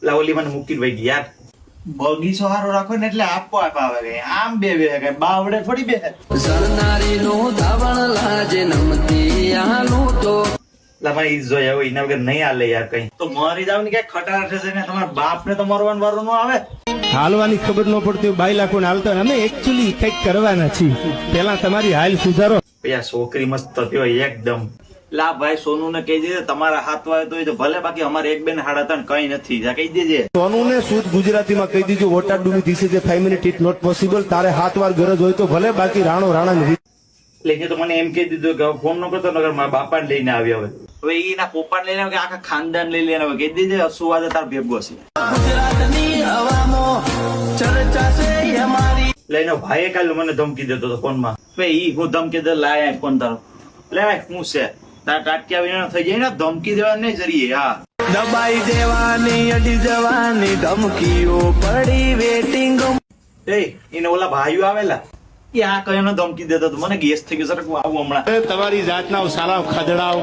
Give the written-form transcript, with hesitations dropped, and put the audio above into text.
એટલે ઓલી મને મૂકીને વહી ગઈ યાર. બગીચો હારો રાખો ને એટલે આપો આવે આમ બે કઈ બાવડે થોડી બે ભાઈ જોયા હોય એના વગર નહીં હાલે યાર કઈ તો મરી જાવ ને ક્યાંક ખટારા થશે ને તમારા બાપ ને તો મરવાનું વારો નો આવે. હાલવાની ખબર ન પડતી બાઈ લાખો હાલતો અમે એકચ્યુઅલી કઈક કરવાના છીએ. પેલા તમારી હાલ સુધારો. આ છોકરી મસ્ત થતી હોય એકદમ. લા ભાઈ સોનુ ને કહી દેજે તમારા હાથ વાય તો ભલે બાકી અમારે એક બેન હાડા ત્રણ કઈ નથી કહી દેજે. સોનુ ને શુદ્ધ ગુજરાતીમાં કહી દીધું what are doing this is a 5 minute it not possible. તારે 7 વાર ગરજ હોય તો ભલે બાકી રાણો રાણા એટલે તો મને એમ કહી દીધું કે ફોન ન કરતો નગર મારા બાપા ને લઈને આવ્યા હવે એના પપ્પા લઈને આવે કે આખા ખાનદાન લઈ લઈને આવે કહી દેજે સુવાદે તાર ભેગો છે લઈને ભાઈએ કાલે મને ધમકી દેતો હતો ફોનમાં. ઈ હું ધમકી દે લાય ફોન તારો લે હું છે તાર ટાટકી વિના થઈ જાય ને ધમકી દેવા નહીં જરીએ. હા દબાઈ દેવાની અડી જવાની ધમકીઓ પડી વેટિંગ. એને ઓલા ભાઈઓ આવેલા એ આ કયો ધમકી દેતો હતો મને ગેસ થઈ ગયો સર આવું હમણાં તમારી જાતના સાલા ખદડાવ